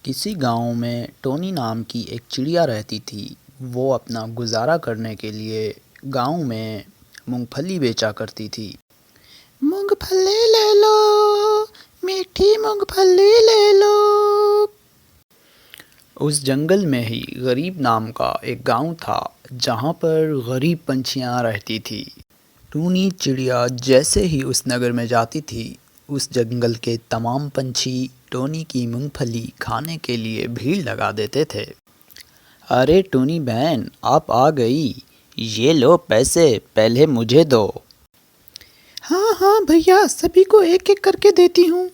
किसी गांव में टोनी नाम की एक चिड़िया रहती थी। वो अपना गुजारा करने के लिए गांव में मूंगफली बेचा करती थी। मूंगफली ले लो, मीठी मूंगफली ले लो। उस जंगल में ही गरीब नाम का एक गांव था, जहां पर गरीब पंछियां रहती थी। टूनी चिड़िया जैसे ही उस नगर में जाती थी, उस जंगल के तमाम पंछी टोनी की मूंगफली खाने के लिए भीड़ लगा देते थे। अरे टूनी बहन, आप आ गई, ये लो पैसे, पहले मुझे दो। हाँ हाँ भैया, सभी को एक एक करके देती हूँ।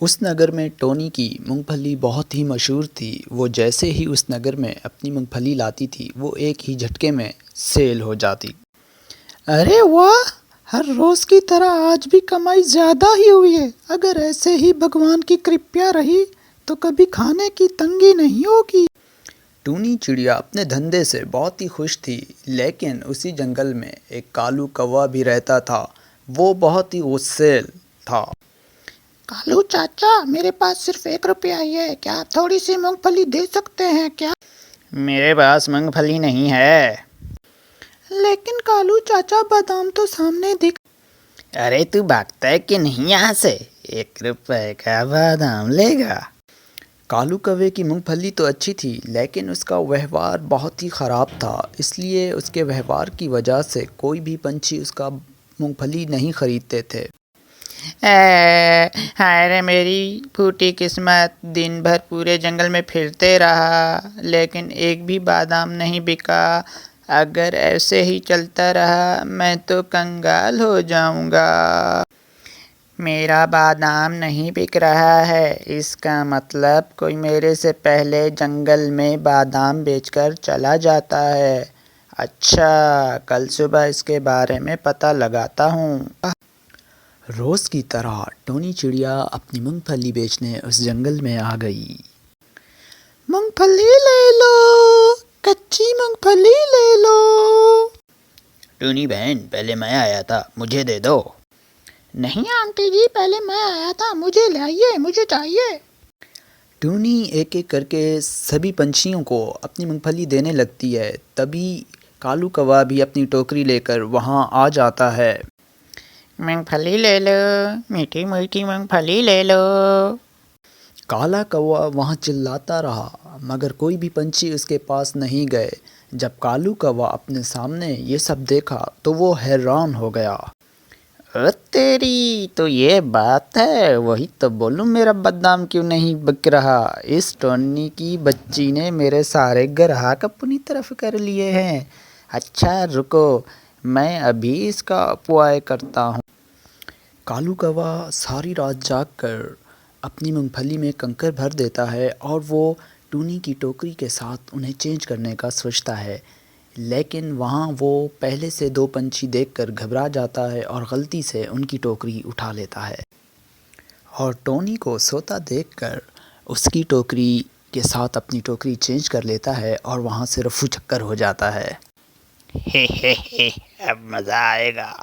उस नगर में टोनी की मूंगफली बहुत ही मशहूर थी। वो जैसे ही उस नगर में अपनी मूंगफली लाती थी, वो एक ही झटके में सेल हो जाती। अरे वाह, हर रोज की तरह आज भी कमाई ज्यादा ही हुई है। अगर ऐसे ही भगवान की कृपा रही तो कभी खाने की तंगी नहीं होगी। टूनी चिड़िया अपने धंधे से बहुत ही खुश थी, लेकिन उसी जंगल में एक कालू कौवा भी रहता था। वो बहुत ही गुस्सैल था। कालू चाचा, मेरे पास सिर्फ 1 रुपया ही है, क्या आप थोड़ी सी मूंगफली दे सकते हैं क्या? मेरे पास मूंगफली नहीं है। लेकिन कालू चाचा, बादाम तो सामने दिख। अरे तू भागता है कि नहीं यहाँ से? 1 रुपए का बादाम लेगा? कालू कौवे की मूंगफली तो अच्छी थी, लेकिन उसका व्यवहार बहुत ही ख़राब था। इसलिए उसके व्यवहार की वजह से कोई भी पंछी उसका मूंगफली नहीं खरीदते थे। हाय रे मेरी फूटी किस्मत, दिन भर पूरे जंगल में फिरते रहा, लेकिन एक भी बादाम नहीं बिका। अगर ऐसे ही चलता रहा, मैं तो कंगाल हो जाऊंगा। मेरा बादाम नहीं बिक रहा है, इसका मतलब कोई मेरे से पहले जंगल में बादाम बेचकर चला जाता है। अच्छा, कल सुबह इसके बारे में पता लगाता हूँ। रोज की तरह टोनी चिड़िया अपनी मूंगफली बेचने उस जंगल में आ गई। मूंगफली ले लो, कच्ची मूंगफली ले लो। टूनी बहन, पहले मैं आया था, मुझे दे दो। नहीं आंटी जी, पहले मैं आया था, मुझे लाइए, मुझे चाहिए। टूनी एक एक करके सभी पंछियों को अपनी मूंगफली देने लगती है। तभी कालू कौवा भी अपनी टोकरी लेकर वहाँ आ जाता है। मूंगफली ले लो, मीठी मीठी मूंगफली ले लो। काला कौवा वहाँ चिल्लाता रहा, मगर कोई भी पंछी उसके पास नहीं गए। जब कालू कौवा अपने सामने ये सब देखा तो वो हैरान हो गया। तेरी तो ये बात है, वही तो बोलूं, मेरा बादाम क्यों नहीं बिक रहा? इस टोनी की बच्ची ने मेरे सारे ग्राहक अपनी तरफ कर लिए हैं। अच्छा रुको, मैं अभी इसका उपाय करता हूँ। कालू कौवा सारी रात जागकर अपनी मूंगफली में कंकर भर देता है और वो टूनी की टोकरी के साथ उन्हें चेंज करने का सोचता है। लेकिन वहाँ वो पहले से 2 पंछी देखकर घबरा जाता है और गलती से उनकी टोकरी उठा लेता है और टोनी को सोता देखकर उसकी टोकरी के साथ अपनी टोकरी चेंज कर लेता है और वहाँ से रफू चक्कर हो जाता है। हे, अब मज़ा आएगा।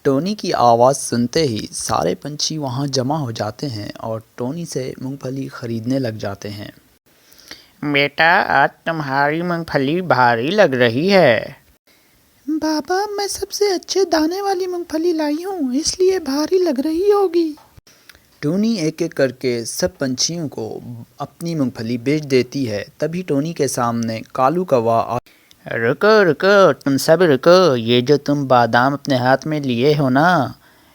टोनी की आवाज़ सुनते ही सारे पंछी वहाँ जमा हो जाते हैं और टोनी से मूंगफली खरीदने लग जाते हैं। बेटा, आज तुम्हारी मूंगफली भारी लग रही है। बाबा, मैं सबसे अच्छे दाने वाली मूंगफली लाई हूँ, इसलिए भारी लग रही होगी। टोनी एक एक करके सब पंछियों को अपनी मूंगफली बेच देती है। तभी टोनी के सामने कालू कौवा। रुको रुको, तुम सब रुको। ये जो तुम बादाम अपने हाथ में लिए हो ना,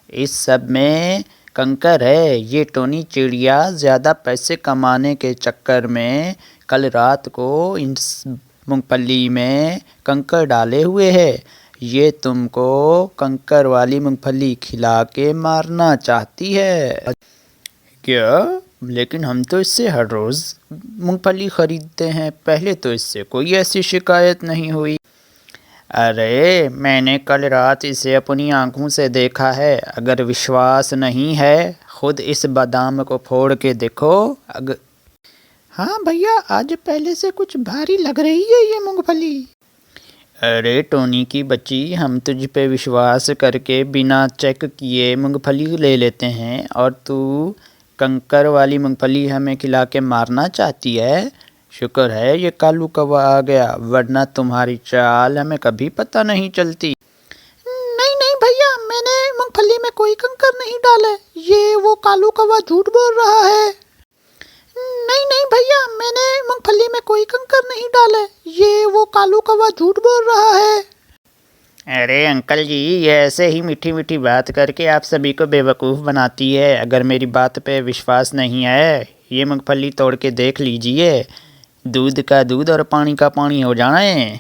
इस सब में कंकर है। ये टोनी चिड़िया ज़्यादा पैसे कमाने के चक्कर में कल रात को इन मूंगफली में कंकर डाले हुए है। ये तुमको कंकर वाली मूंगफली खिला के मारना चाहती है क्या? लेकिन हम तो इससे हर रोज़ मूंगफली खरीदते हैं, पहले तो इससे कोई ऐसी शिकायत नहीं हुई। अरे, मैंने कल रात इसे अपनी आंखों से देखा है। अगर विश्वास नहीं है, खुद इस बादाम को फोड़ के देखो। हाँ भैया, आज पहले से कुछ भारी लग रही है ये मूंगफली। अरे टोनी की बच्ची, हम तुझ पे विश्वास करके बिना चेक किए मूंगफली ले लेते हैं और तू कंकर वाली मूंगफली हमें खिला के मारना चाहती है। शुक्र है ये कालू कौवा आ गया, वरना तुम्हारी चाल हमें कभी पता नहीं चलती। नहीं नहीं भैया, मैंने मूंगफली में कोई कंकर नहीं डाले, ये वो कालू कौवा झूठ बोल रहा है। नहीं नहीं भैया, मैंने मूंगफली में कोई कंकर नहीं डाले, ये वो कालू कौवा झूठ बोल रहा है। अरे अंकल जी, ये ऐसे ही मीठी मीठी बात करके आप सभी को बेवकूफ़ बनाती है। अगर मेरी बात पे विश्वास नहीं है, ये मूंगफली तोड़ के देख लीजिए, दूध का दूध और पानी का पानी हो जाए।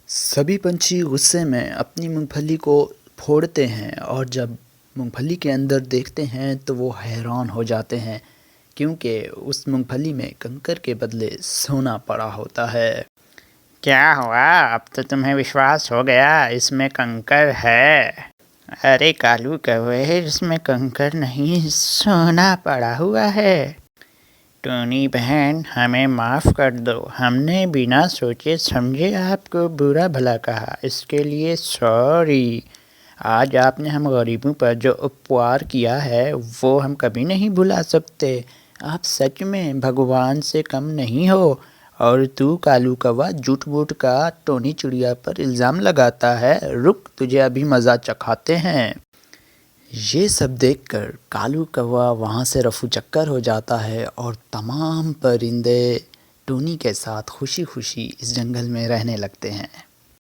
सभी पंछी गुस्से में अपनी मूंगफली को फोड़ते हैं और जब मूंगफली के अंदर देखते हैं तो वो हैरान हो जाते हैं, क्योंकि उस मूंगफली में कंकर के बदले सोना पड़ा होता है। क्या हुआ, अब तो तुम्हें विश्वास हो गया इसमें कंकर है? अरे कालू कौवे, इसमें कंकर नहीं सोना पड़ा हुआ है। टोनी बहन, हमें माफ़ कर दो, हमने बिना सोचे समझे आपको बुरा भला कहा, इसके लिए सॉरी। आज आपने हम गरीबों पर जो उपकार किया है वो हम कभी नहीं भुला सकते। आप सच में भगवान से कम नहीं हो। और तू कालू कौवा झूठ मूठ का टोनी चिड़िया पर इल्ज़ाम लगाता है। रुक, तुझे अभी मज़ा चखाते हैं। ये सब देखकर कालू कौवा वहाँ से रफू चक्कर हो जाता है और तमाम परिंदे टोनी के साथ खुशी खुशी इस जंगल में रहने लगते हैं।